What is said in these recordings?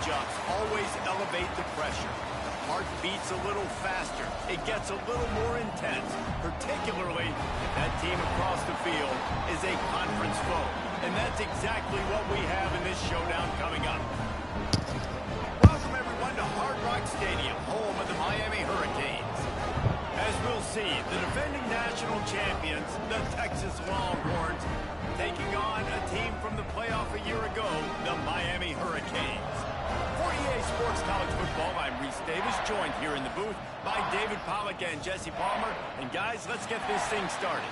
change-ups always elevate the pressure. The heart beats a little faster. It gets a little more intense, particularly if that team across the field is a conference foe. And that's exactly what we have in this showdown coming up. Welcome, everyone, to Hard Rock Stadium, home of the Miami Hurricanes. As we'll see, the defending national champions, the Texas Longhorns, taking on a team from the playoff a year ago, the Miami Hurricanes. For EA Sports College Football, I'm Reese Davis, joined here in the booth by David Pollack and Jesse Palmer. And guys, let's get this thing started.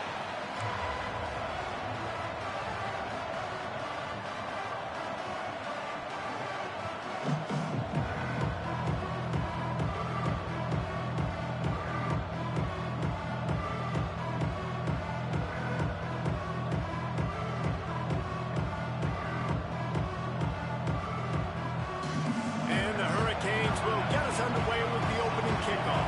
Will get us underway with the opening kickoff.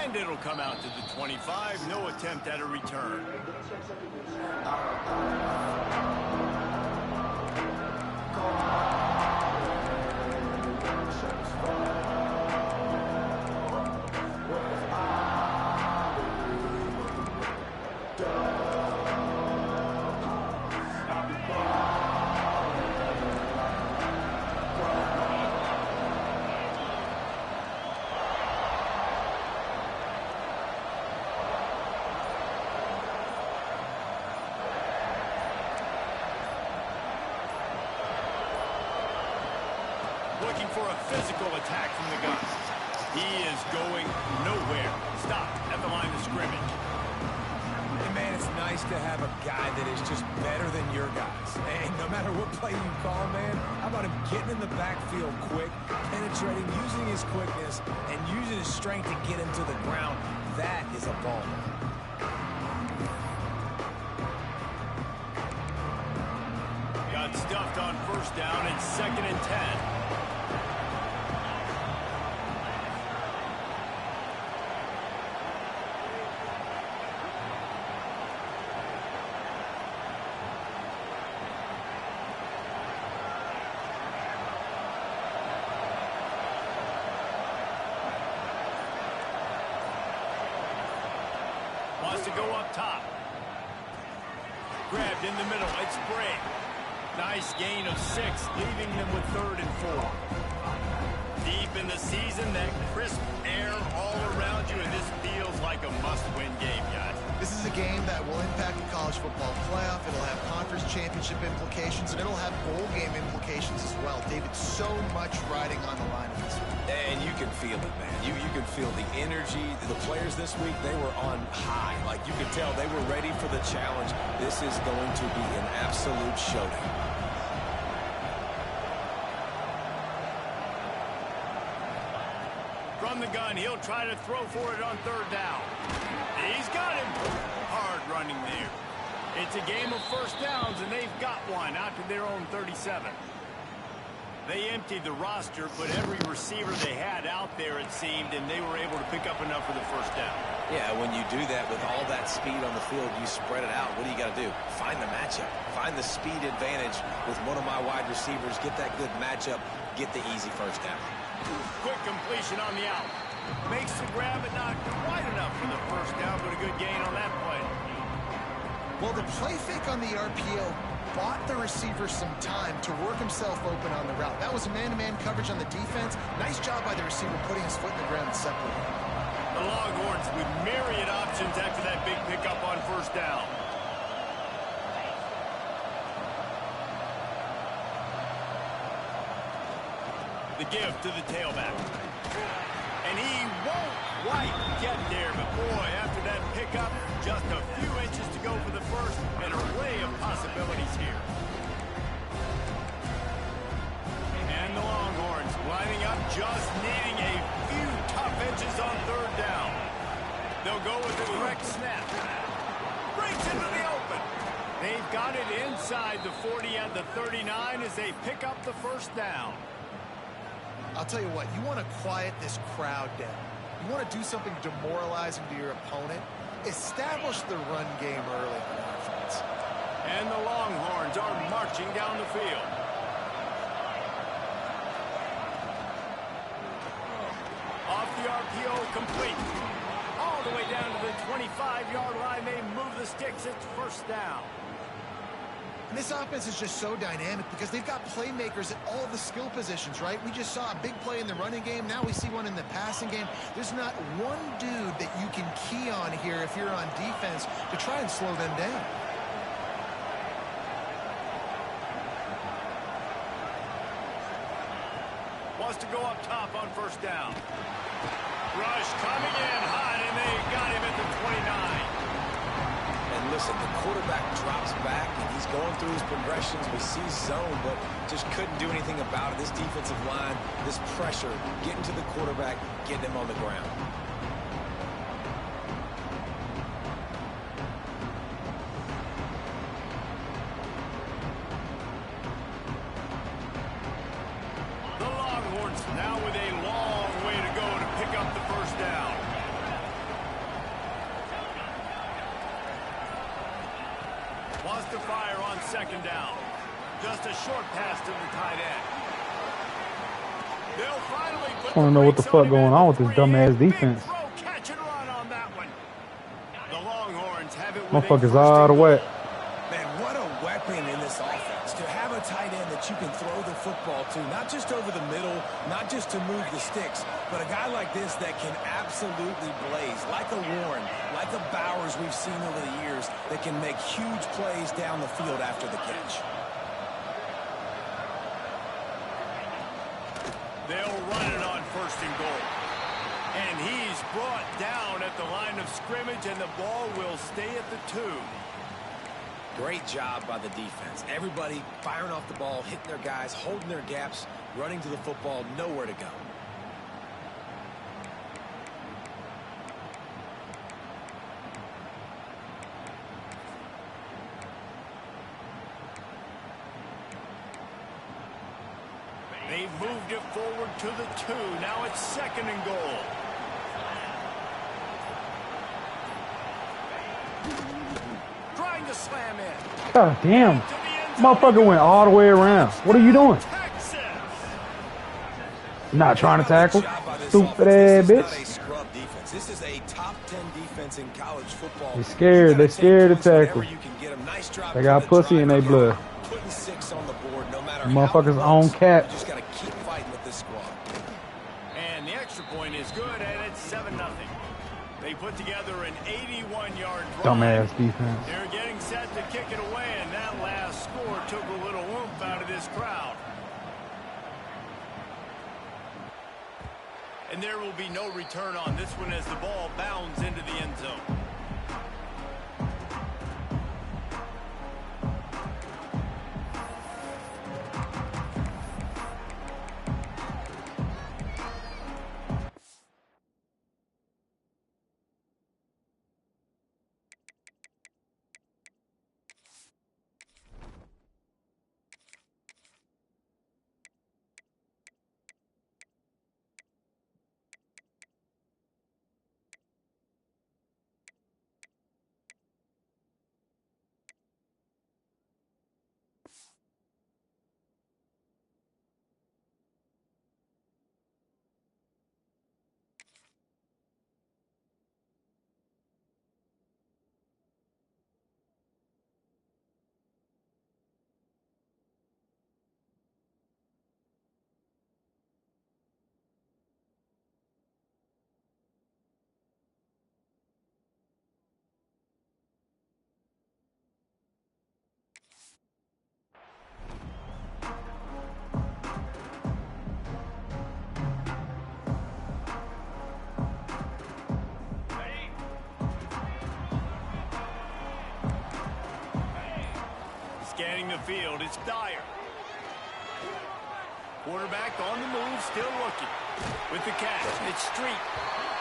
And it'll come out to the 25. No attempt at a return. Looking for a physical attack from the gun. He is going nowhere. Stop at the line of scrimmage. And man, it's nice to have a guy that is just better than your guys. And no matter what play you call, man, how about him getting in the backfield quick, penetrating, using his quickness, and using his strength to get him to the ground. That is a ball. Got stuffed on first down and 2nd and 10. Wants to go up top. Grabbed in the middle. It's Bray. Nice gain of 6, leaving them with 3rd and 4. Deep in the season, that crisp air all around you, and this feels like a must-win game, guys. This is a game that will impact the college football playoff. It'll have conference championship implications, and it'll have bowl game implications as well. David, so much riding on the line of this one. And you can feel it, man. You can feel the energy. The players this week, they were on high. Like, you could tell they were ready for the challenge. This is going to be an absolute showdown. From the gun, he'll try to throw for it on 3rd down. He's got him. Hard running there. It's a game of first downs, and they've got one out to their own 37. They emptied the roster, but every receiver they had out there, it seemed, and they were able to pick up enough for the first down. Yeah, when you do that with all that speed on the field, you spread it out. What do you got to do? Find the matchup. Find the speed advantage with one of my wide receivers. Get that good matchup. Get the easy first down. Quick completion on the out. Makes the grab, but not quite enough for the first down, but a good gain on that play. Well, the play fake on the RPO bought the receiver some time to work himself open on the route. That was a man-to-man coverage on the defense. Nice job by the receiver putting his foot in the ground and separating. The Longhorns with myriad options after that big pickup on first down. The give to the tailback. And he won't quite get there, but boy, after that pickup, just a few inches to go for the first, and an array of possibilities here. And the Longhorns lining up, just needing a few tough inches on 3rd down. They'll go with the correct snap. Breaks into the open. They've got it inside the 40 and the 39 as they pick up the first down. I'll tell you what, you want to quiet this crowd down. You want to do something demoralizing to your opponent? Establish the run game early on offense. And the Longhorns are marching down the field. Off the RPO, complete. All the way down to the 25-yard line. They move the sticks. It's first down. And this offense is just so dynamic because they've got playmakers at all the skill positions, right? We just saw a big play in the running game. Now we see one in the passing game. There's not one dude that you can key on here if you're on defense to try and slow them down. Wants to go up top on first down. Rush coming in hot, and they got him at the 29. And listen, the quarterback drops back, and he's going through his progressions. We see zone, but just couldn't do anything about it. This defensive line, this pressure, getting to the quarterback, getting him on the ground. The Longhorns now with a long way to go to pick up the first down. Wants to fire on second down. Just a short pass to the tight end. They'll finally put I want to know what the fuck going on with this dumbass defense. Catch and run on that one. The Longhorns have it. Motherfuckers all the way. Man, what a weapon in this offense. To have a tight end that you can throw the football to, not just over the middle, not just to move the sticks, but a guy like this that can absolutely blaze, like a Warren, like a Bowers we've seen over the years, that can make huge plays down the field after the catch. They'll run it on first and goal. And he's brought down at the line of scrimmage, and the ball will stay at the 2. Great job by the defense. Everybody firing off the ball, hitting their guys, holding their gaps, running to the football, nowhere to go. They've moved it forward to the 2. Now it's second and goal. Trying to slam in. God damn. Motherfucker went all the way around. What are you doing? Texas. Not trying to tackle. Stupid ass bitch. This is a top 10 defense in college football. They scared. They scared to tackle. They got pussy in their blood. Putting 6 on the board, no matter Motherfuckers own cap. just got to keep fighting with this squad. And the extra point is good, and it's 7-0. They put together an 81-yard drive. Dumbass defense. They're getting set to kick it away, and that last score took a little oomph out of this crowd. And there will be no return on this one as the ball bounds into the end zone. Scanning the field, it's Dyer. Quarterback on the move, still looking. With the catch, it's Street.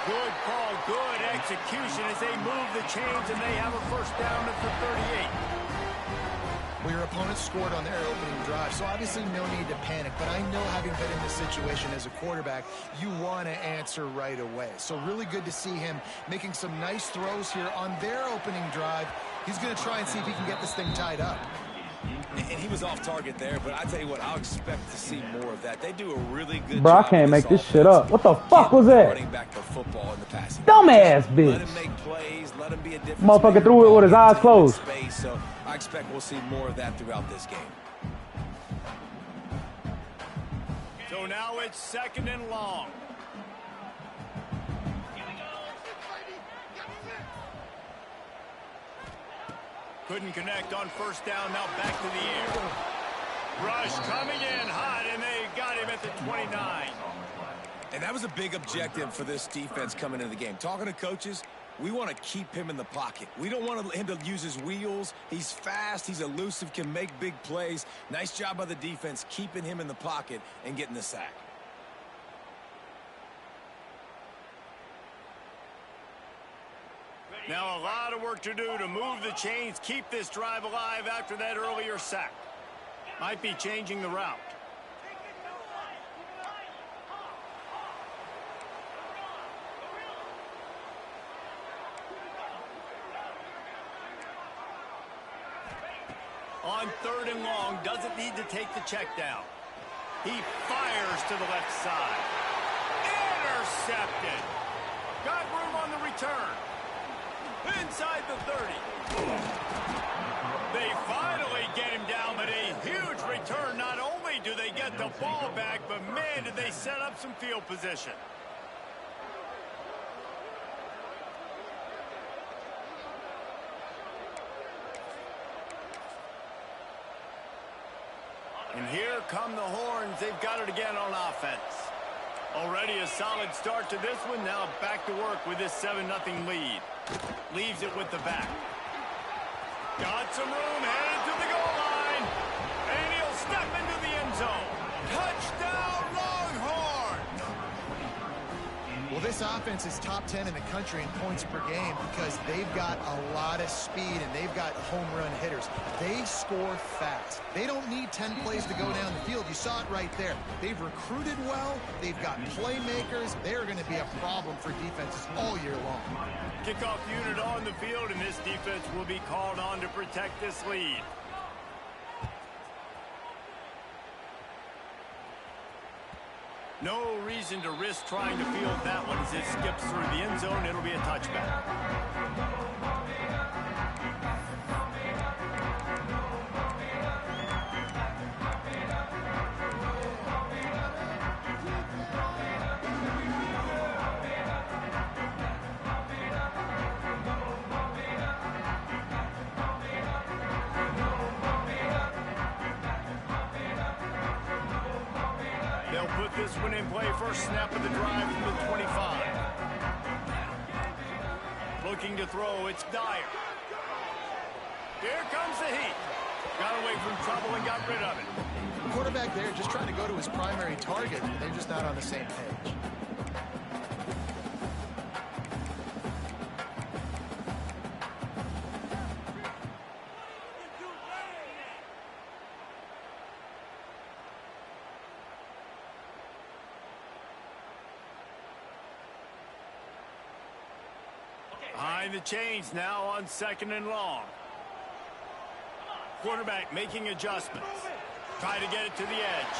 Good call, good execution as they move the chains, and they have a first down at the 38. Well, your opponent scored on their opening drive, so obviously no need to panic. But I know, having been in this situation as a quarterback, you want to answer right away. So really good to see him making some nice throws here on their opening drive. He's going to try and see if he can get this thing tied up. And he was off target there, but I tell you what, I'll expect to see more of that. They do a really good Bro, job. I can't make this shit up. What the fuck was that? Running back the football in the passing. Dumbass bitch. Let him make plays. Let him be a difference. Motherfucker threw it with his eyes closed. Space, so I expect we'll see more of that throughout this game. So now it's 2nd and long. Couldn't connect on 1st down. Now back to the air. Rush coming in hot, and they got him at the 29. And that was a big objective for this defense coming into the game. Talking to coaches, we want to keep him in the pocket. We don't want him to use his wheels. He's fast. He's elusive, can make big plays. Nice job by the defense keeping him in the pocket and getting the sack. Now a lot of work to do to move the chains, keep this drive alive after that earlier sack. Might be changing the route. On 3rd and long, doesn't need to take the check down. He fires to the left side. Intercepted. Got room on the return. Inside the 30. They finally get him down, but a huge return. Not only do they get the ball back, but man, did they set up some field position. And here come the horns. They've got it again on offense. Already a solid start to this one. Now back to work with this 7-0 lead. Leaves it with the back. Got some room, headed to the goal line. And he'll step into the end zone. Touchdown, Longhorn! Well, this offense is top 10 in the country in points per game because they've got a lot of speed and they've got home run hitters. They score fast. They don't need 10 plays to go down the field. You saw it right there. They've recruited well. They've got playmakers. They're going to be a problem for defenses all year long. Kickoff unit on the field, and this defense will be called on to protect this lead. No reason to risk trying to field that one as it skips through the end zone. It'll be a touchback. They'll put this one in play. First snap of the drive from the 25. Looking to throw, it's Dyer. Here comes the heat. Got away from trouble and got rid of it. The quarterback there just trying to go to his primary target. They're just not on the same page. Behind the chains now on 2nd and long. Quarterback making adjustments. Try to get it to the edge.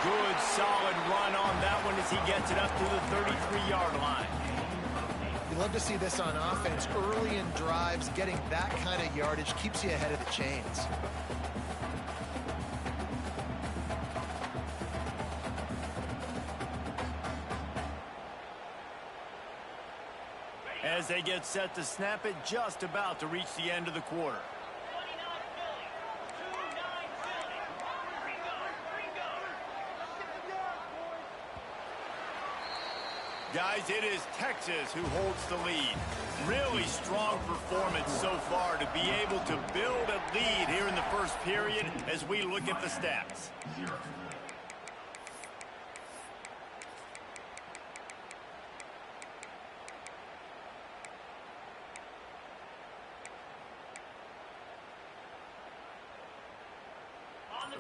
Good solid run on that one as he gets it up to the 33-yard line. You love to see this on offense. Early in drives, getting that kind of yardage keeps you ahead of the chains. As they get set to snap it, just about to reach the end of the quarter. Guys, it is Texas who holds the lead. Really strong performance so far to be able to build a lead here in the first period as we look at the stats.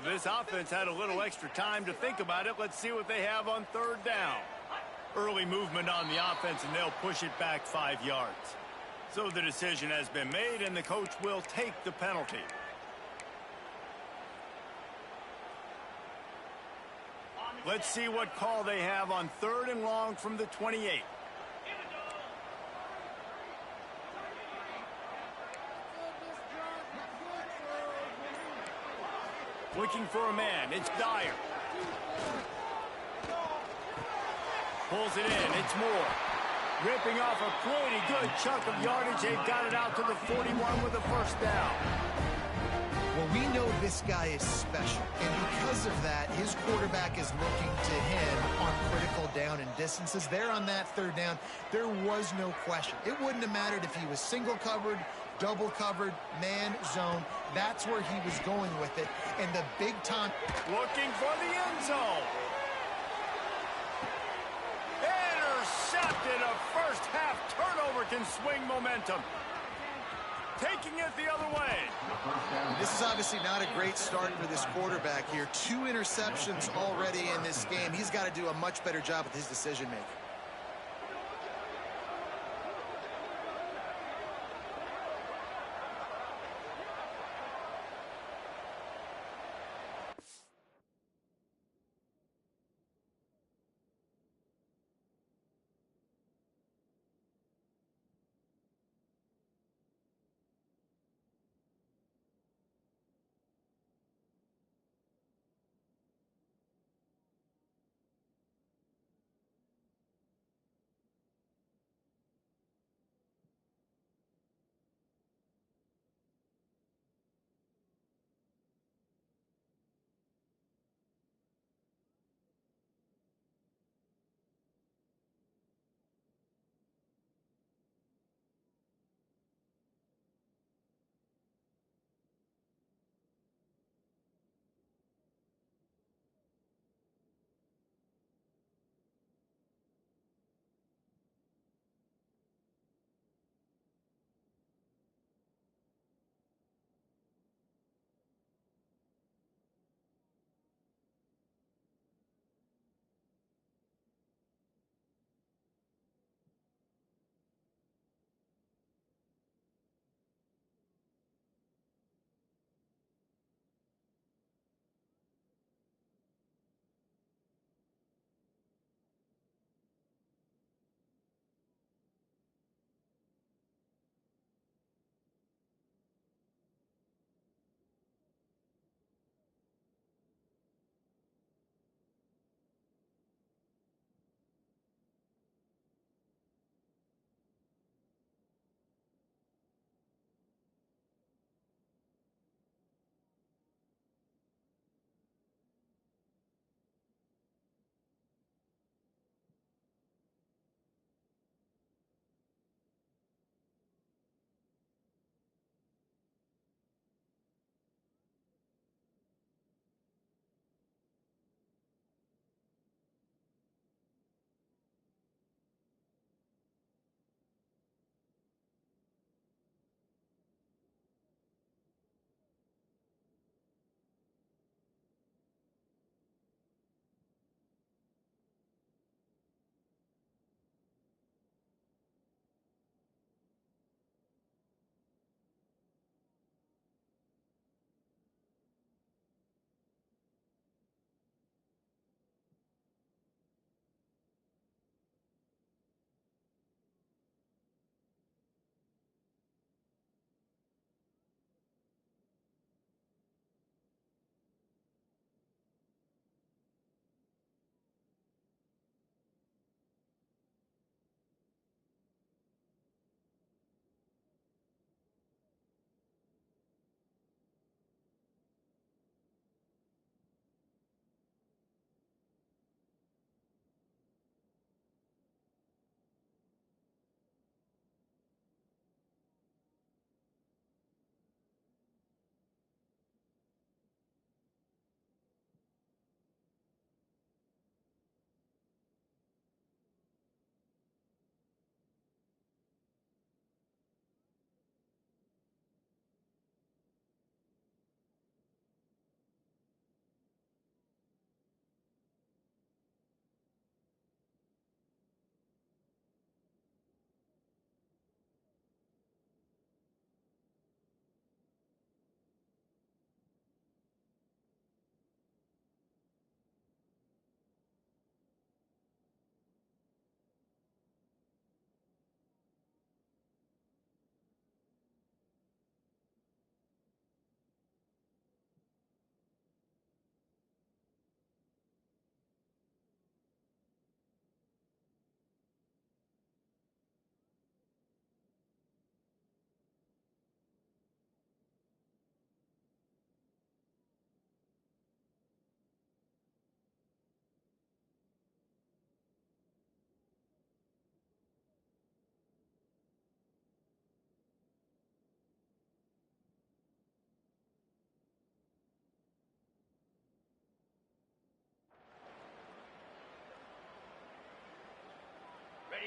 This offense had a little extra time to think about it. Let's see what they have on third down. Early movement on the offense, and they'll push it back 5 yards. So the decision has been made, and the coach will take the penalty. Let's see what call they have on third and long from the 28. Looking for a man. It's Dyer. Pulls it in. It's Moore. Ripping off a pretty good chunk of yardage. They've got it out to the 41 with a first down. Well, we know this guy is special, and because of that, his quarterback is looking to him on critical down and distances. There on that third down, there was no question. It wouldn't have mattered if he was single covered, double covered, man, zone. That's where he was going with it, and the big time. Looking for the end zone. Intercepted. A first half turnover can swing momentum. Taking it the other way. This is obviously not a great start for this quarterback here. 2 interceptions already in this game. He's got to do a much better job with his decision-making.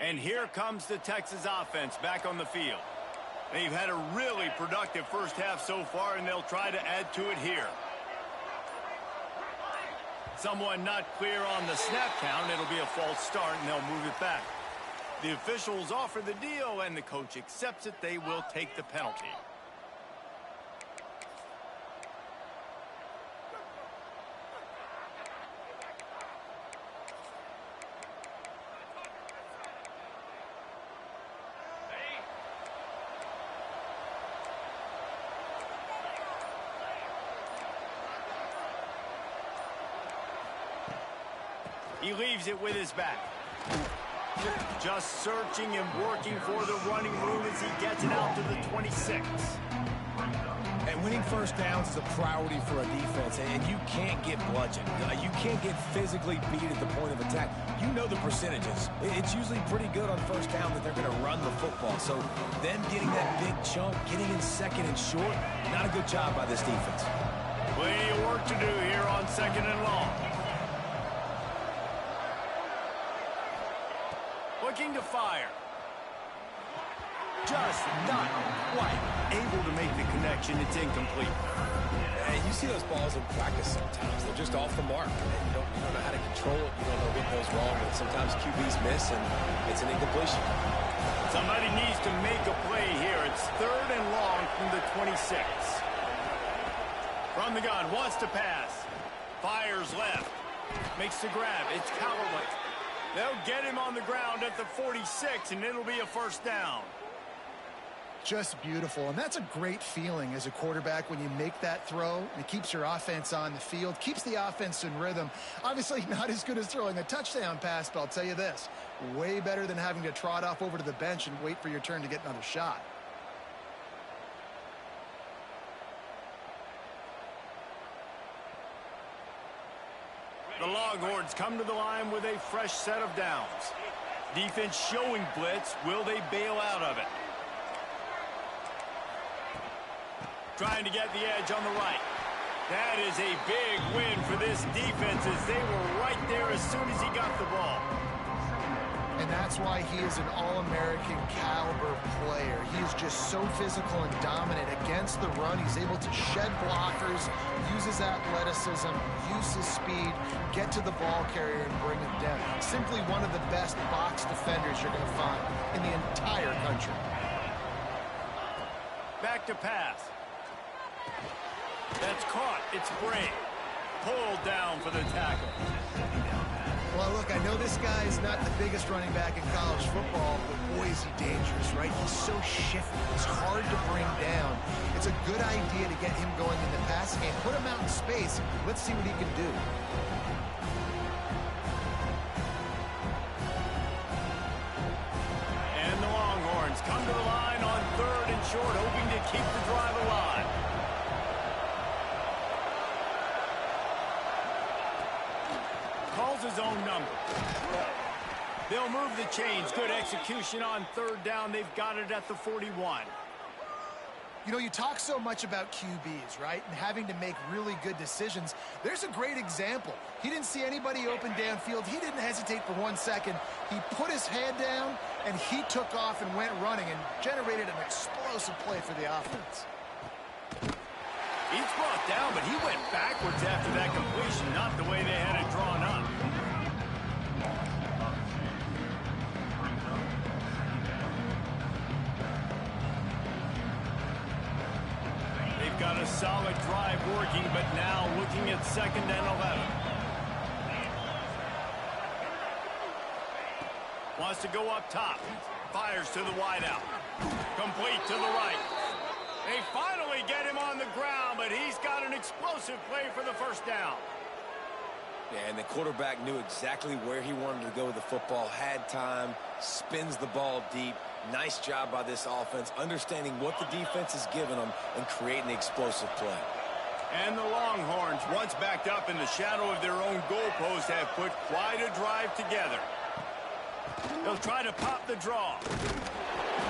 And here comes the Texas offense back on the field. They've had a really productive first half so far, and they'll try to add to it here. Someone not clear on the snap count. It'll be a false start, and they'll move it back. The officials offer the deal, and the coach accepts it. They will take the penalty. He leaves it with his back. Just searching and working for the running room as he gets it out to the 26. And winning first downs is a priority for a defense, and you can't get bludgeoned. You can't get physically beat at the point of attack. You know the percentages. It's usually pretty good on first down that they're going to run the football. So them getting that big chunk, getting in second and short, not a good job by this defense. Plenty of work to do here on second and long. Looking to fire. Just not quite able to make the connection. It's incomplete. And you see those balls in practice sometimes. They're just off the mark. And you don't know how to control it. You don't know what goes wrong. And sometimes QBs miss, and it's an incompletion. Somebody needs to make a play here. It's third and long from the 26. From the gun, wants to pass. Fires left. Makes the grab. It's Cowardly. They'll get him on the ground at the 46, and it'll be a first down. Just beautiful, and that's a great feeling as a quarterback when you make that throw. It keeps your offense on the field, keeps the offense in rhythm. Obviously not as good as throwing a touchdown pass, but I'll tell you this, way better than having to trot off over to the bench and wait for your turn to get another shot. The Longhorns come to the line with a fresh set of downs. Defense showing blitz. Will they bail out of it? Trying to get the edge on the right. That is a big win for this defense as they were right there as soon as he got the ball. And that's why he is an All-American caliber player. He is just so physical and dominant against the run. He's able to shed blockers, use his athleticism, use his speed, get to the ball carrier and bring him down. Simply one of the best box defenders you're going to find in the entire country. Back to pass. That's caught. It's Bray. Pulled down for the tackle. Well, look, I know this guy is not the biggest running back in college football, but boy, is he dangerous, right? He's so shifty. He's hard to bring down. It's a good idea to get him going in the passing game. Put him out in space. Let's see what he can do. And the Longhorns come to the line on third and short, hoping to keep the drive alive. Calls his own number. They'll move the chains. Good execution on third down. They've got it at the 41. You know, you talk so much about QBs, right? And having to make really good decisions. There's a great example. He didn't see anybody open downfield. He didn't hesitate for 1 second. He put his head down, and he took off and went running and generated an explosive play for the offense. He's brought down, but he went backwards after that completion, not the way they had it drawn up. They've got a solid drive working, but now looking at 2nd and 11. Wants to go up top. Fires to the wideout. Complete to the right. They finally get him on the ground, but he's got an explosive play for the first down. Yeah, and the quarterback knew exactly where he wanted to go with the football, had time, spins the ball deep. Nice job by this offense, understanding what the defense is giving them and creating the explosive play. And the Longhorns, once backed up in the shadow of their own goalpost, have put quite a drive together. They'll try to pop the draw.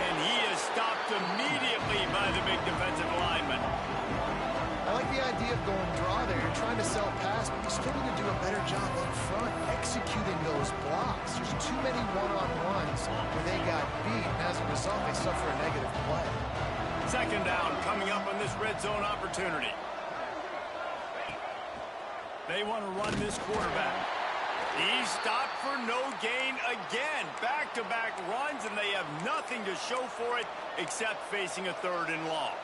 And he is stopped immediately by the big defensive lineman. I like the idea idea of going draw there. You're trying to sell pass, but you still need to do a better job up front executing those blocks. There's too many one-on-ones where they got beat, and as a result, they suffer a negative play. Second down coming up on this red zone opportunity. They want to run this quarterback. He stopped for no gain again. Back-to-back runs, and they have nothing to show for it except facing a 3rd and long.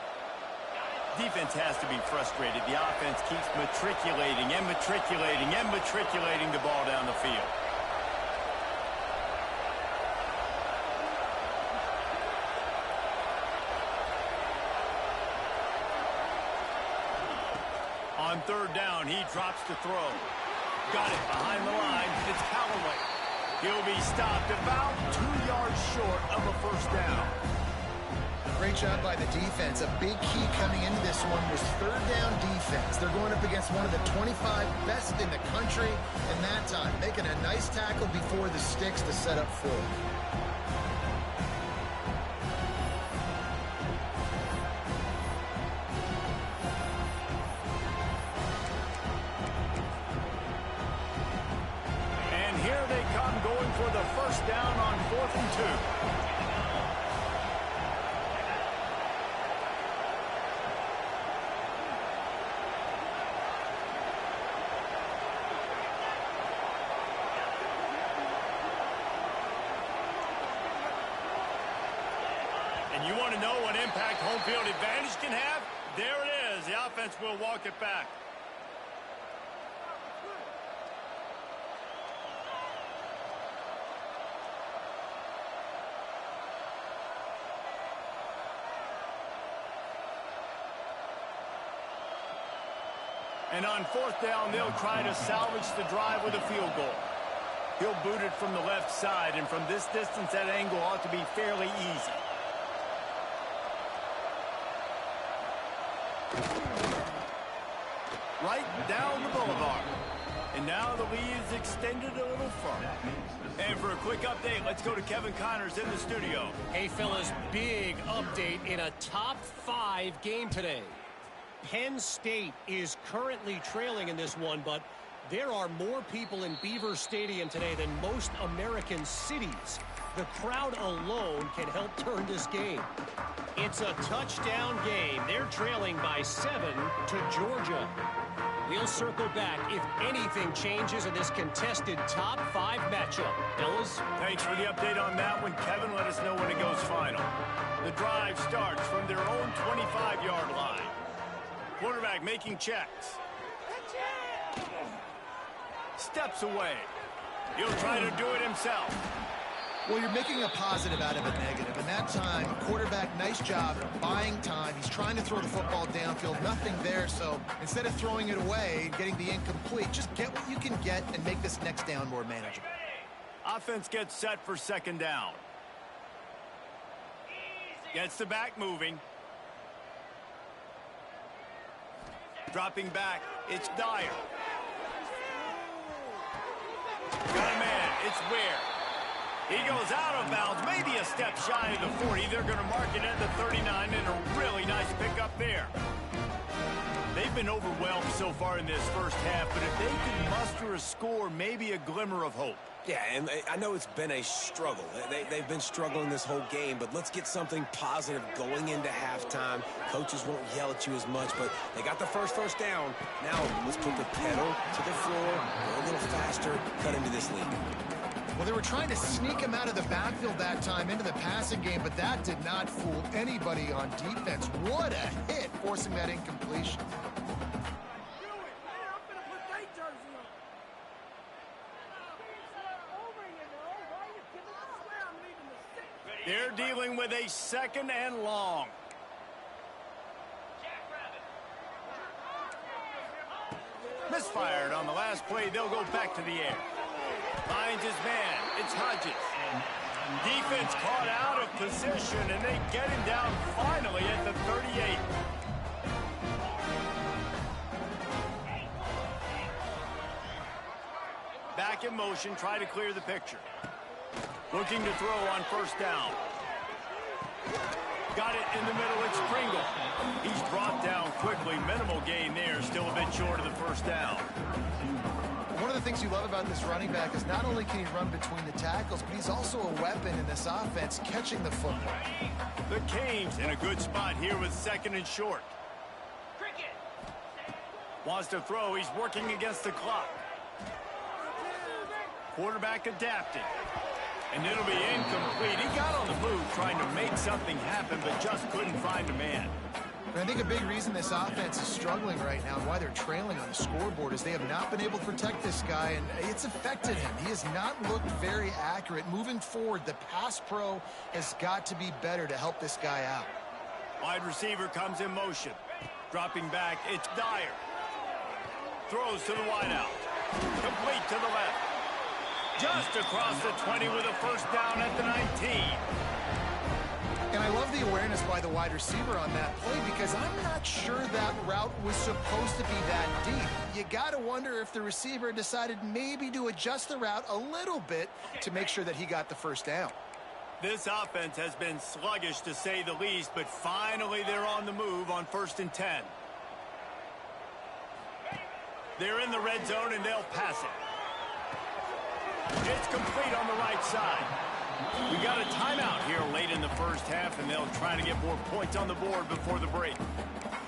Defense has to be frustrated. The offense keeps matriculating and matriculating and matriculating the ball down the field. On 3rd down, he drops to throw. Got it behind the line. It's Callaway. He'll be stopped about 2 yards short of a 1st down. Great job by the defense. A big key coming into this one was 3rd down defense. They're going up against one of the 25 best in the country in that time, making a nice tackle before the sticks to set up 4. For the 1st down on 4th and 2. And you want to know what impact home field advantage can have? There it is. The offense will walk it back. And on 4th down, they'll try to salvage the drive with a field goal. He'll boot it from the left side, and from this distance, that angle ought to be fairly easy. Right down the boulevard. And now the lead is extended a little further. And for a quick update, let's go to Kevin Connors in the studio. Hey, fellas, big update in a top 5 game today. Penn State is currently trailing in this one, but there are more people in Beaver Stadium today than most American cities. The crowd alone can help turn this game. It's a touchdown game. They're trailing by 7 to Georgia. We'll circle back if anything changes in this contested top 5 matchup. Fellas? Thanks for the update on that one, Kevin. Let us know when it goes final. The drive starts from their own 25-yard line. Quarterback making checks. Steps away. He'll try to do it himself. Well, you're making a positive out of a negative. And that time, quarterback, nice job buying time. He's trying to throw the football downfield. Nothing there. So instead of throwing it away, getting the incomplete, just get what you can get and make this next down more manageable. Offense gets set for 2nd down. Gets the back moving. Dropping back, it's Dyer. Got a man, it's Ware. He goes out of bounds, maybe a step shy of the 40. They're going to mark it at the 39, and a really nice pickup there. They've been overwhelmed so far in this 1st half, but if they can muster a score, maybe a glimmer of hope. Yeah, and I know it's been a struggle. They've been struggling this whole game, but let's get something positive going into halftime. Coaches won't yell at you as much, but they got the first down. Now let's put the pedal to the floor, go a little faster, cut into this lead. Well, they were trying to sneak him out of the backfield that time into the passing game, but that did not fool anybody on defense. What a hit, forcing that incompletion. They're dealing with a 2nd and long. Misfired on the last play. They'll go back to the air. Finds his man. It's Hodges. Defense caught out of position, and they get him down finally at the 38. Back in motion, try to clear the picture. Looking to throw on 1st down. Got it in the middle. It's Pringle. He's brought down quickly. Minimal gain there. Still a bit short of the first down. One of the things you love about this running back is not only can he run between the tackles, but he's also a weapon in this offense catching the football. The Canes in a good spot here with 2nd and short. Wants to throw. He's working against the clock. Quarterback adapting. And it'll be incomplete. He got on the move trying to make something happen, but just couldn't find a man. And I think a big reason this offense is struggling right now and why they're trailing on the scoreboard is they have not been able to protect this guy, and it's affected him. He has not looked very accurate. Moving forward, the pass pro has got to be better to help this guy out. Wide receiver comes in motion. Dropping back, it's Dyer. Throws to the wideout. Complete to the left. Just across the 20 with a first down at the 19. And I love the awareness by the wide receiver on that play because I'm not sure that route was supposed to be that deep. You got to wonder if the receiver decided maybe to adjust the route a little bit to make sure that he got the first down. This offense has been sluggish to say the least, but finally they're on the move on 1st and 10. They're in the red zone and they'll pass it. It's complete on the right side. We got a timeout here late in the first half, and they'll try to get more points on the board before the break.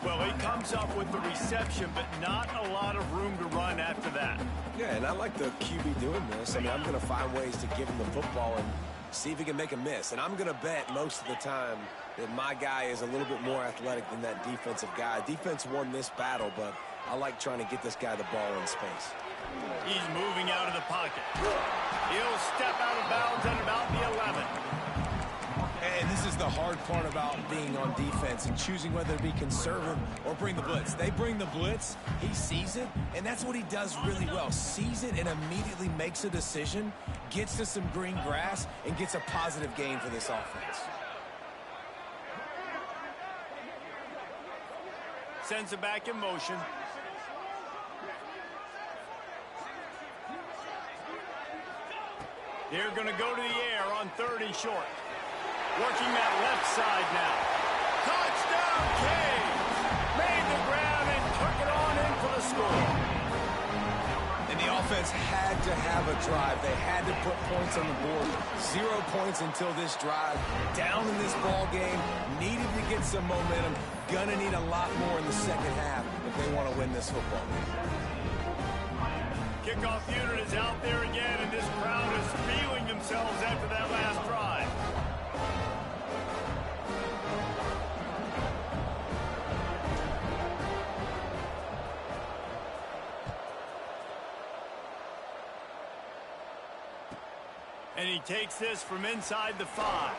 Well, he comes up with the reception, but not a lot of room to run after that. Yeah, and I like the QB doing this. I mean, I'm going to find ways to give him the football and see if he can make a miss. And I'm going to bet most of the time that my guy is a little bit more athletic than that defensive guy. Defense won this battle, but I like trying to get this guy the ball in space. He's moving out of the pocket. He'll step out of bounds at about the 11. And this is the hard part about being on defense and choosing whether to be conservative or bring the blitz. They bring the blitz, he sees it, and that's what he does really well. Sees it and immediately makes a decision, gets to some green grass, and gets a positive gain for this offense. Sends it back in motion. They're going to go to the air on 3rd and short. Working that left side now. Touchdown, Canes! Made the ground and took it on in for the score. And the offense had to have a drive. They had to put points on the board. 0 points until this drive. Down in this ball game. Needed to get some momentum. Gonna need a lot more in the second half if they want to win this football game. Kickoff unit is out there again, and this crowd is feeling themselves after that last drive. And he takes this from inside the 5.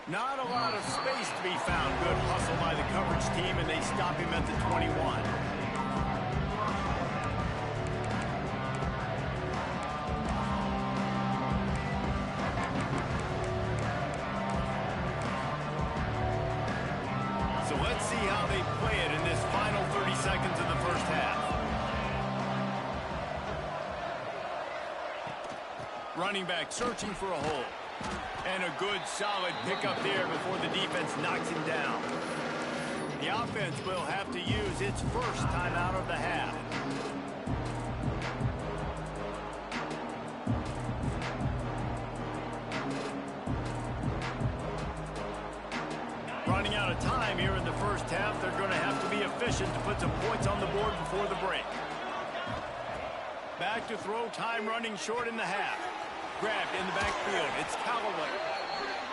Not a lot of space to be found. Good hustle by the coverage team, and they stop him at the 21. So let's see how they play it in this final 30 seconds of the first half. Running back searching for a hole. And a good, solid pickup there before the defense knocks him down. The offense will have to use its first timeout of the half. Running out of time here in the first half. They're going to have to be efficient to put some points on the board before the break. Back to throw, time running short in the half. Grabbed in the backfield. It's Callaway.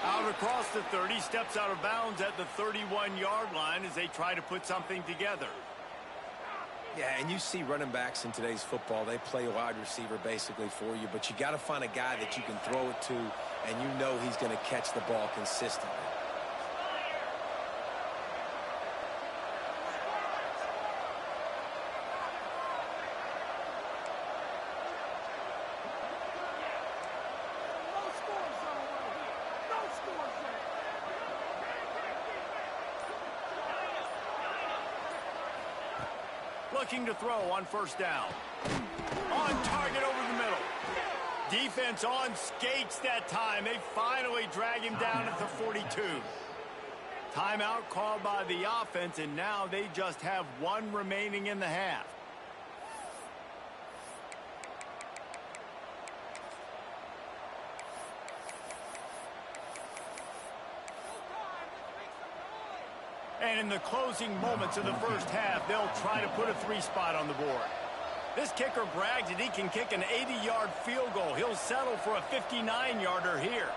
Out across the 30, steps out of bounds at the 31-yard line as they try to put something together. Yeah, and you see running backs in today's football, they play wide receiver basically for you, but you got to find a guy that you can throw it to, and you know he's going to catch the ball consistently. Looking to throw on first down. On target over the middle. Defense on skates that time. They finally drag him down at the 42. Timeout called by the offense, and now they just have one remaining in the half. And in the closing moments of the first half, they'll try to put a 3-spot on the board. This kicker brags that he can kick an 80-yard field goal. He'll settle for a 59-yarder here.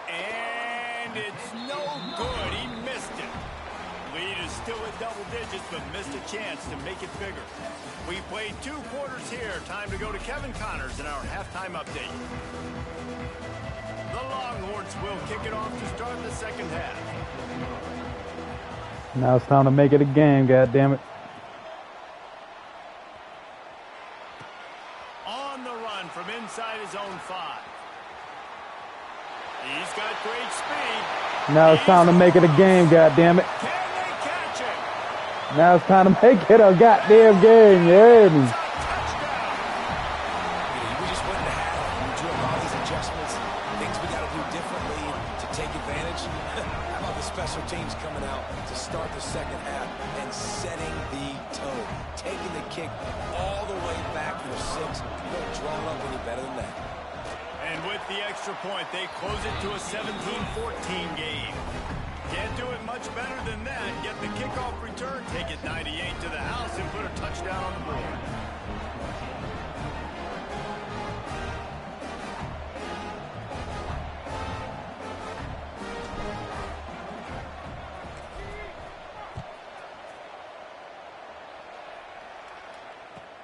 And it's no good. He missed it. Lead is still at double digits, but missed a chance to make it bigger. We played 2 quarters here. Time to go to Kevin Connors in our halftime update. The Longhorns will kick it off to start the second half. Now it's time to make it a game, goddammit. On the run from inside his own 5. He's got great speed. Now it's time to make it a game, goddammit. Now it's time to make it a goddamn game, you hear me? We just went into half. We drew up all these adjustments, things we got to do differently to take advantage. How about the special teams coming out to start the second half and setting the tone, taking the kick all the way back to the 6. You don't draw it up any better than that. And with the extra point, they close it to a 17-14 game. Can't do it much better than that. Get the kickoff return, take it 98 to the house, and put a touchdown on the board.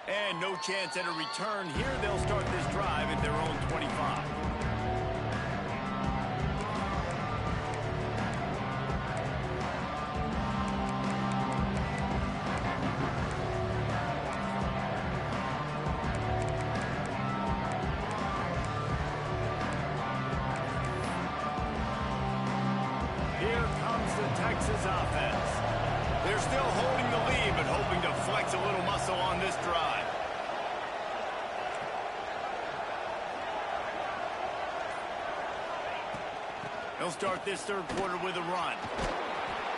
And no chance at a return here. They'll start this drive at their own 25. Texas offense. They're still holding the lead, but hoping to flex a little muscle on this drive. They'll start this third quarter with a run.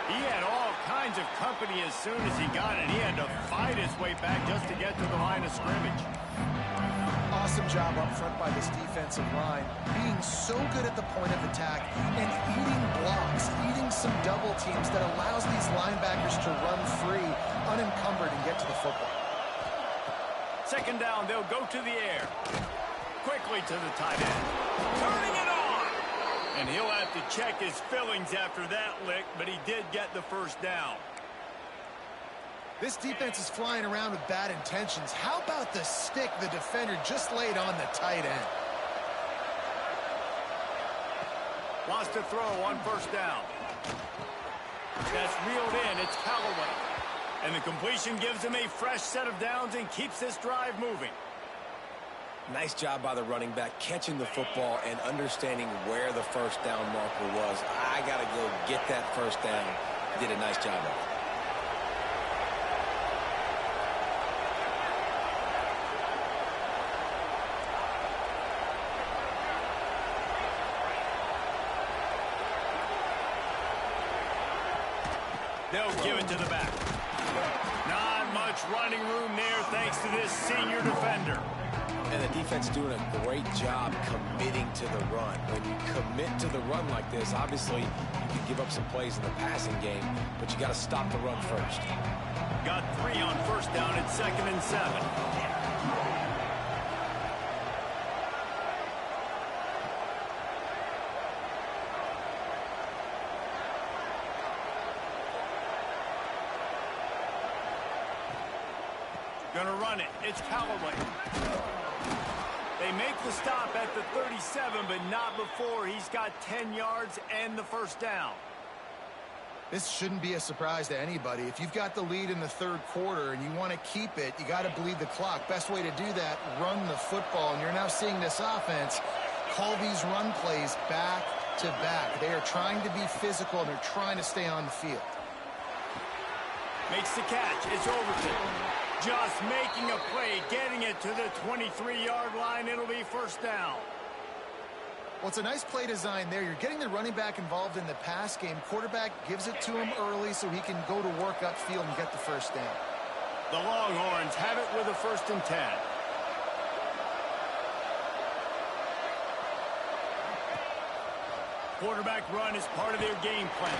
He had all kinds of company as soon as he got it. He had to fight his way back just to get to the line of scrimmage. Awesome job up front by this defensive line, being so good at the point of attack and eating blocks, eating some double teams that allows these linebackers to run free, unencumbered, and get to the football. Second down, they'll go to the air. Quickly to the tight end. Turning it on! And he'll have to check his fillings after that lick, but he did get the first down. This defense is flying around with bad intentions. How about the stick the defender just laid on the tight end? Wants to throw on first down. That's reeled in. It's Callaway. And the completion gives him a fresh set of downs and keeps this drive moving. Nice job by the running back, catching the football and understanding where the first down marker was. I got to go get that first down. He did a nice job of it. They'll give it to the back. Not much running room there thanks to this senior defender. And the defense doing a great job committing to the run. When you commit to the run like this, obviously you can give up some plays in the passing game, but you got to stop the run first. Got 3 on first down at 2nd and 7. Gonna run it. It's Callaway. They make the stop at the 37, but not before he's got 10 yards and the first down. This shouldn't be a surprise to anybody. If you've got the lead in the third quarter and you want to keep it, you got to bleed the clock. Best way to do that, run the football. And you're now seeing this offense call these run plays back to back. They are trying to be physical, and they're trying to stay on the field. Makes the catch. It's Overton. Just making a play, getting it to the 23-yard line. It'll be first down. Well, it's a nice play design there. You're getting the running back involved in the pass game. Quarterback gives it to him early so he can go to work upfield and get the first down. The Longhorns have it with a 1st and 10. Quarterback run is part of their game plan.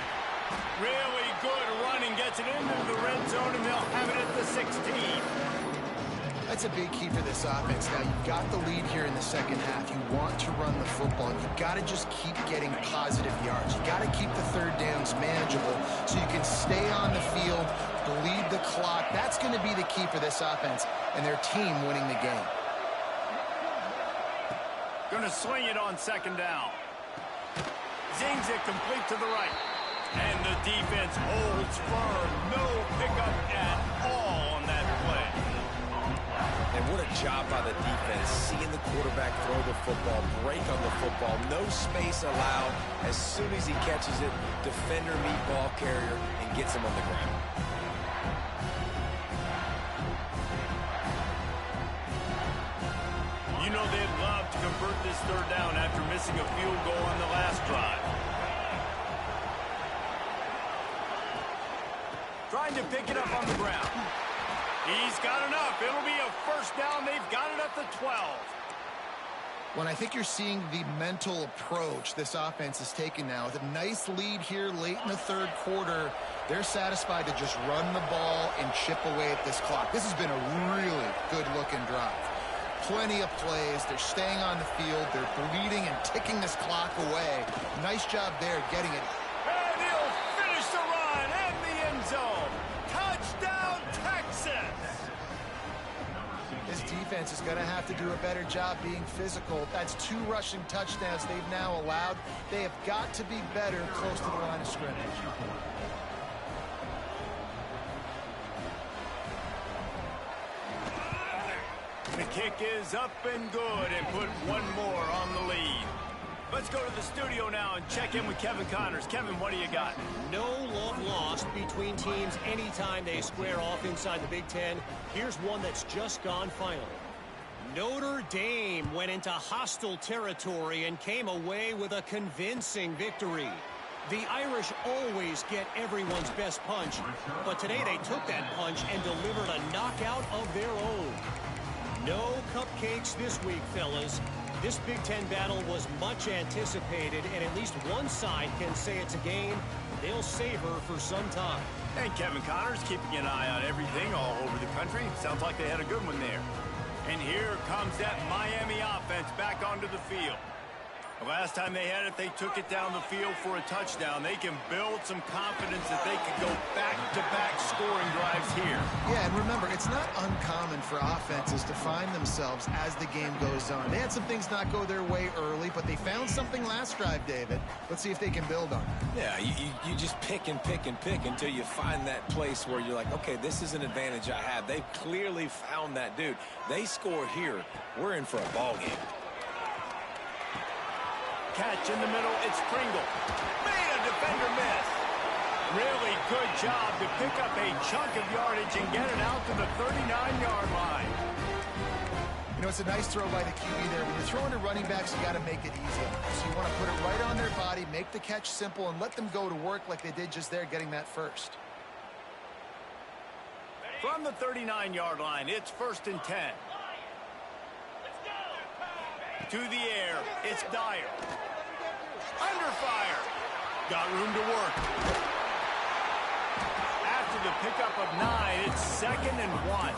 Really good running, gets it into the red zone, and they'll have it at the 16. That's a big key for this offense. Now, you've got the lead here in the second half. You want to run the football. You've got to just keep getting positive yards. You've got to keep the third downs manageable so you can stay on the field, bleed the clock. That's going to be the key for this offense and their team winning the game. Going to swing it on 2nd down. Zings it complete to the right. And the defense holds firm. No pickup at all on that play. And what a job by the defense, seeing the quarterback throw the football, break on the football, no space allowed. As soon as he catches it, defender meet ball carrier and gets him on the ground. You know they'd love to convert this 3rd down after missing a field goal on the last drive. Trying to pick it up on the ground. He's got enough. It'll be a first down. They've got it at the 12. Well, I think you're seeing the mental approach this offense is taking now. With a nice lead here late in the 3rd quarter, they're satisfied to just run the ball and chip away at this clock. This has been a really good-looking drive. Plenty of plays. They're staying on the field. They're bleeding and ticking this clock away. Nice job there getting it. And he'll finish the run in the end zone. Touchdown, Texas! This defense is going to have to do a better job being physical. That's 2 rushing touchdowns they've now allowed. They have got to be better close to the line of scrimmage. The kick is up and good and put one more on the lead. Let's go to the studio now and check in with Kevin Connors. Kevin, what do you got? No love lost between teams anytime they square off inside the Big Ten. Here's one that's just gone final. Notre Dame went into hostile territory and came away with a convincing victory. The Irish always get everyone's best punch, but today they took that punch and delivered a knockout of their own. No cupcakes this week, fellas. This Big Ten battle was much anticipated, and at least one side can say it's a game they'll savor for some time. And Kevin Connors keeping an eye on everything all over the country. Sounds like they had a good one there. And here comes that Miami offense back onto the field. The last time they had it, they took it down the field for a touchdown. They can build some confidence that they can go back-to-back scoring drives here. Yeah, and remember, it's not uncommon for offenses to find themselves as the game goes on. They had some things not go their way early, but they found something last drive, David. Let's see if they can build on it. Yeah, you just pick and pick and pick until you find that place where you're like, okay, this is an advantage I have. They've clearly found that dude. They score here, we're in for a ball game. Catch in the middle, it's Pringle. Made a defender miss. Really good job to pick up a chunk of yardage and get it out to the 39-yard line. You know, it's a nice throw by the QB there. When you're throwing to running backs, you got to make it easy. So you want to put it right on their body, make the catch simple, and let them go to work like they did just there, getting that first. From the 39-yard line, it's 1st and 10. To the air, it's Dyer. Under fire. Got room to work. After the pickup of 9, it's 2nd and 1.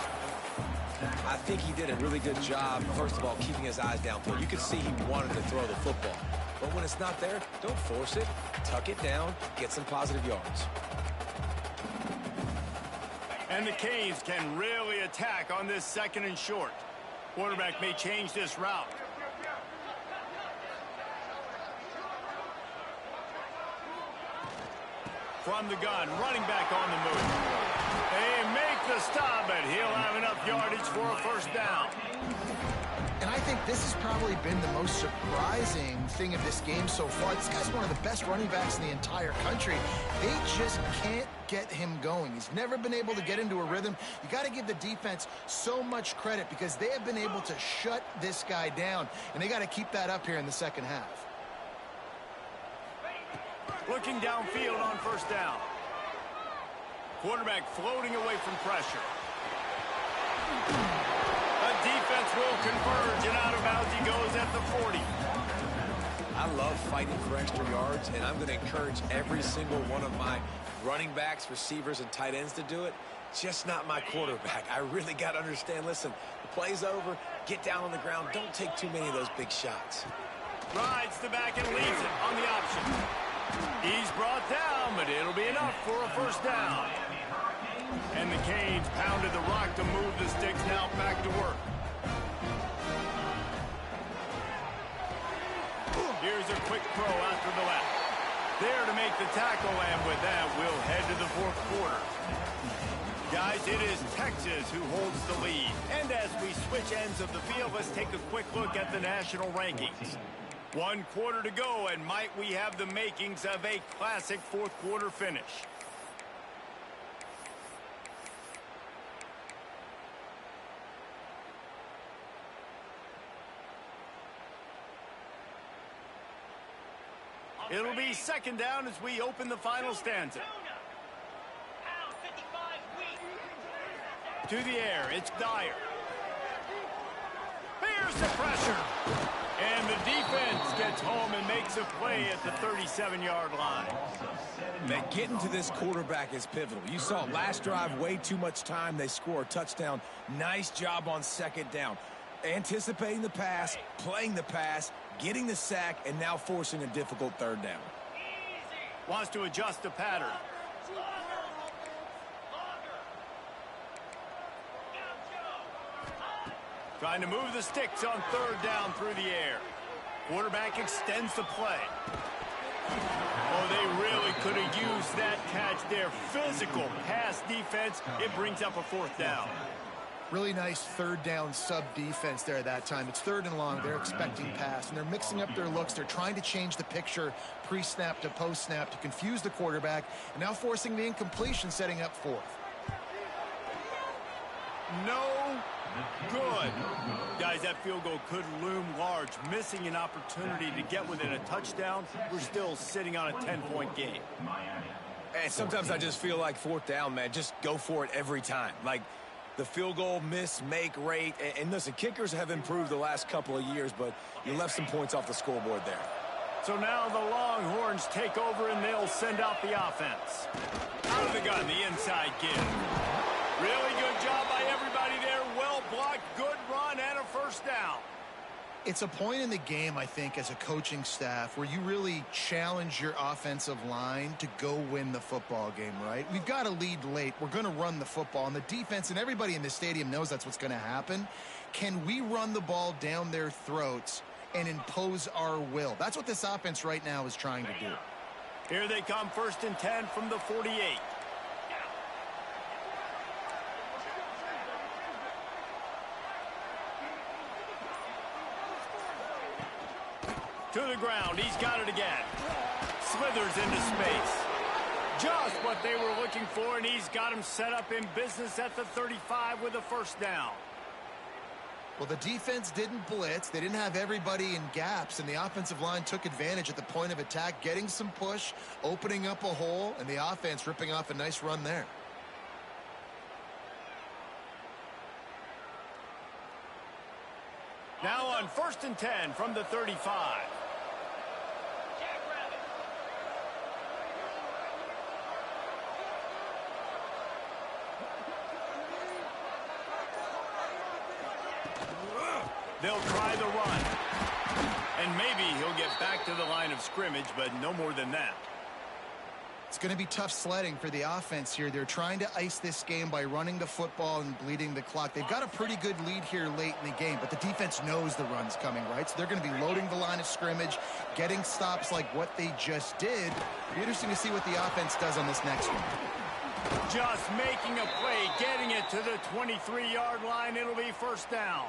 I think he did a really good job, first of all, keeping his eyes downfield. You could see he wanted to throw the football. But when it's not there, don't force it. Tuck it down, get some positive yards. And the Canes can really attack on this 2nd and short. Quarterback may change this route. From the gun, running back on the move. They make the stop, but he'll have enough yardage for a first down. And I think this has probably been the most surprising thing of this game so far. This guy's one of the best running backs in the entire country. They just can't get him going. He's never been able to get into a rhythm. You got to give the defense so much credit because they have been able to shut this guy down, and they got to keep that up here in the second half. Looking downfield on first down. Quarterback floating away from pressure. The defense will converge, and out of bounds he goes at the 40. I love fighting for extra yards, and I'm going to encourage every single one of my running backs, receivers, and tight ends to do it. Just not my quarterback. I really got to understand, listen, the play's over, get down on the ground, don't take too many of those big shots. Rides the back and leaves it on the option. He's brought down, but it'll be enough for a first down. And the Canes pounded the rock to move the sticks. Now back to work. Here's a quick throw after the left. There to make the tackle, and with that, we'll head to the fourth quarter. Guys, it is Texas who holds the lead. And as we switch ends of the field, let's take a quick look at the national rankings. 1 quarter to go, and might we have the makings of a classic fourth quarter finish. It'll be second down as we open the final stanza. To the air, it's Dyer. Here's the pressure. And the defense gets home and makes a play at the 37-yard line. Man, getting to this quarterback is pivotal. You saw last drive, way too much time. They score a touchdown. Nice job on second down. Anticipating the pass, playing the pass, getting the sack, and now forcing a difficult third down. Wants to adjust the pattern. Trying to move the sticks on third down through the air. Quarterback extends the play. Oh, they really could have used that catch there. Physical pass defense. It brings up a fourth down. Really nice third down sub defense there that time. It's third and long. They're expecting pass, and they're mixing up their looks. They're trying to change the picture pre-snap to post-snap to confuse the quarterback, and now forcing the incompletion, setting up fourth. No good. Guys, that field goal could loom large. Missing an opportunity to get within a touchdown. We're still sitting on a 10-point game. And sometimes I just feel like fourth down, man, just go for it every time. Like, the field goal miss-make rate. And listen, kickers have improved the last couple of years, but you left some points off the scoreboard there. So now the Longhorns take over, and they'll send out the offense. Out of the gun, the inside give. Really good job by everybody there. Well blocked, good run, and a first down. It's a point in the game, I think, as a coaching staff where you really challenge your offensive line to go win the football game, right? We've got a lead late. We're going to run the football, and the defense and everybody in the stadium knows that's what's going to happen. Can we run the ball down their throats and impose our will? That's what this offense right now is trying to do. Here they come, 1st and 10 from the 48. To the ground, he's got it again. Slithers into space. Just what they were looking for, and he's got him set up in business at the 35 with a first down. Well, the defense didn't blitz. They didn't have everybody in gaps, and the offensive line took advantage at the point of attack, getting some push, opening up a hole, and the offense ripping off a nice run there. Now on 1st and 10 from the 35. They'll try the run. And maybe he'll get back to the line of scrimmage, but no more than that. It's going to be tough sledding for the offense here. They're trying to ice this game by running the football and bleeding the clock. They've got a pretty good lead here late in the game, but the defense knows the run's coming, right? So they're going to be loading the line of scrimmage, getting stops like what they just did. It'll be interesting to see what the offense does on this next one. Just making a play, getting it it to the 23-yard line. It'll be first down.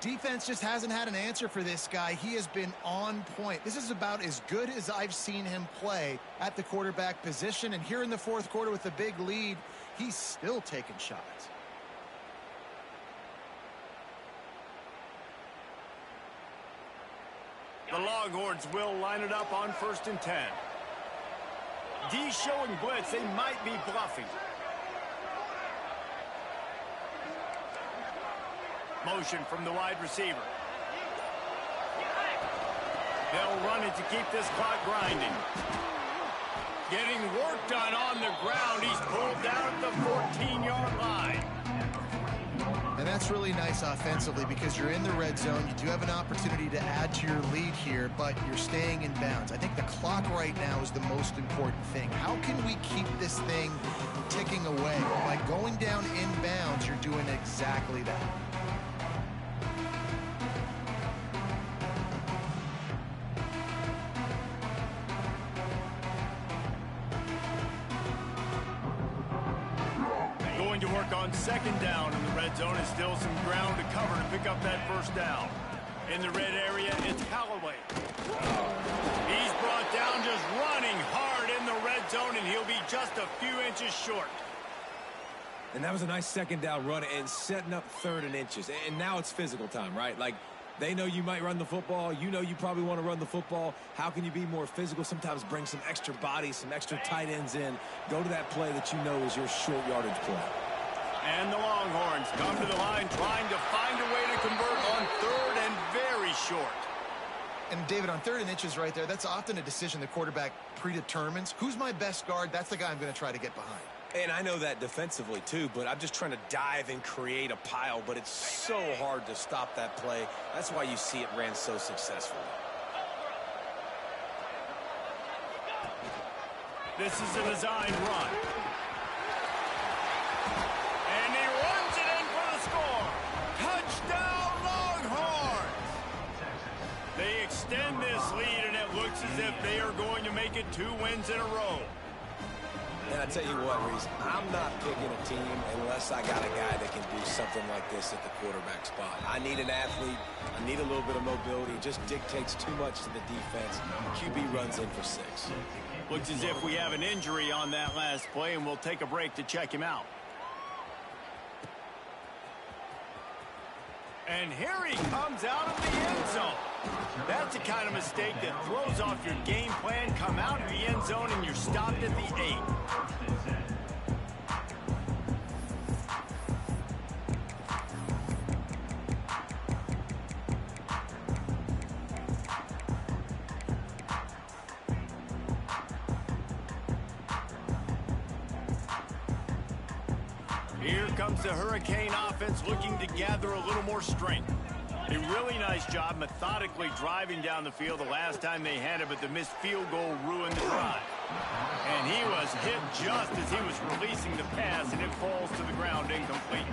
Defense just hasn't had an answer for this guy. He has been on point. This is about as good as I've seen him play at the quarterback position. And here in the fourth quarter with a big lead, he's still taking shots. The Longhorns will line it up on 1st and 10. D showing blitz. They might be bluffing. Motion from the wide receiver. They'll run it to keep this clock grinding. Getting work done on the ground. He's pulled down at the 14-yard line. And that's really nice offensively because you're in the red zone. You do have an opportunity to add to your lead here, but you're staying in bounds. I think the clock right now is the most important thing. How can we keep this thing ticking away? Well, by going down in bounds, you're doing exactly that. To work on 2nd down in the red zone is still some ground to cover to pick up that first down. In the red area, it's Callaway. He's brought down just running hard in the red zone, and he'll be just a few inches short. And that was a nice 2nd down run and setting up 3rd and inches. And now it's physical time, right? Like, they know you might run the football. You know you probably want to run the football. How can you be more physical? Sometimes bring some extra bodies, some extra tight ends in. Go to that play that you know is your short yardage play. And the Longhorns come to the line trying to find a way to convert on 3rd and very short. And David, on 3rd and inches right there, that's often a decision the quarterback predetermines. Who's my best guard? That's the guy I'm going to try to get behind. And I know that defensively too, but I'm just trying to dive and create a pile, but it's so hard to stop that play. That's why you see it ran so successfully. This is a designed run. And he runs it in for the score. Touchdown, Longhorns! They extend this lead, and it looks as if they are going to make it 2 wins in a row. And I tell you what, Reese, I'm not picking a team unless I got a guy that can do something like this at the quarterback spot. I need an athlete. I need a little bit of mobility. It just dictates too much to the defense. QB runs in for 6. Looks as if we have an injury on that last play, and we'll take a break to check him out. And here he comes out of the end zone. That's the kind of mistake that throws off your game plan. Come out of the end zone and you're stopped at the 8. Here comes the Hurricane offense looking to gather a little more strength. A really nice job methodically driving down the field the last time they had it, but the missed field goal ruined the drive. And he was hit just as he was releasing the pass, and it falls to the ground incomplete.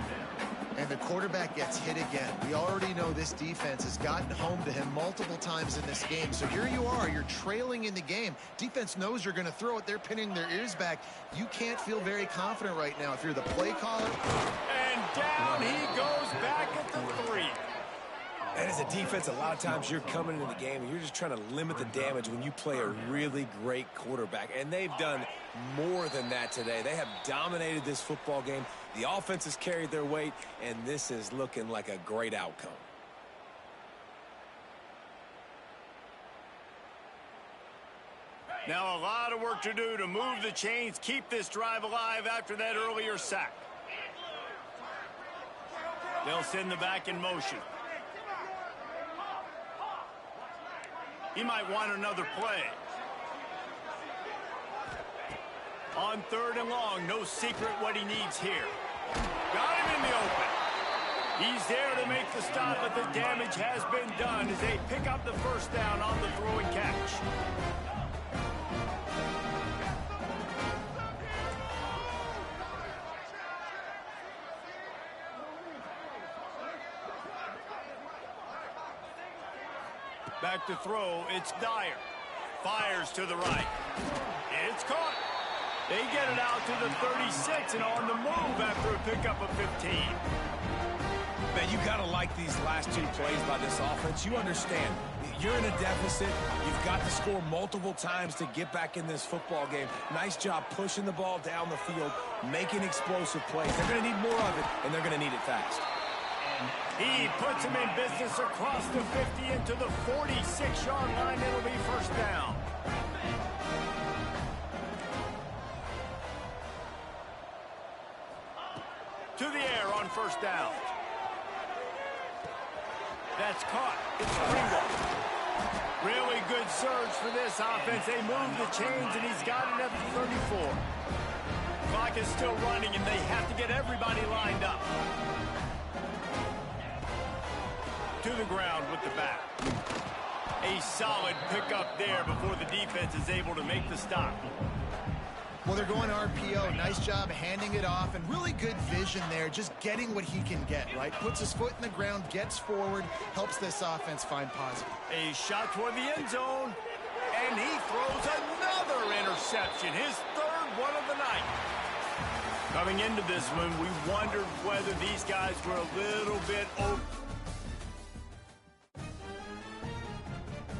And the quarterback gets hit again. We already know this defense has gotten home to him multiple times in this game. So here you are, you're trailing in the game. Defense knows you're going to throw it. They're pinning their ears back. You can't feel very confident right now if you're the play caller. And down he goes back at the 3. And as a defense, a lot of times you're coming into the game and you're just trying to limit the damage when you play a really great quarterback. And they've done more than that today. They have dominated this football game. The offense has carried their weight, and this is looking like a great outcome. Now a lot of work to do to move the chains, keep this drive alive after that earlier sack. They'll send the back in motion. He might want another play. On 3rd and long, no secret what he needs here. Got him in the open. He's there to make the stop, but the damage has been done as they pick up the first down on the throw and catch. Back to throw, it's Dyer. Fires to the right. It's caught. They get it out to the 36 and on the move after a pickup of 15. Man, you got to like these last two plays by this offense. You understand, you're in a deficit. You've got to score multiple times to get back in this football game. Nice job pushing the ball down the field, making explosive plays. They're going to need more of it, and they're going to need it fast. He puts him in business across the 50 into the 46-yard line. It'll be first down. To the air on first down. That's caught. It's Pringle. Really good surge for this offense. They move the chains, and he's got it at the 34. Clock is still running, and they have to get everybody lined up. To the ground with the back. A solid pickup there before the defense is able to make the stop. Well, they're going RPO. Nice job handing it off, and really good vision there, just getting what he can get, right? Puts his foot in the ground, gets forward, helps this offense find positive. A shot toward the end zone, and he throws another interception, his third one of the night. Coming into this one, we wondered whether these guys were a little bit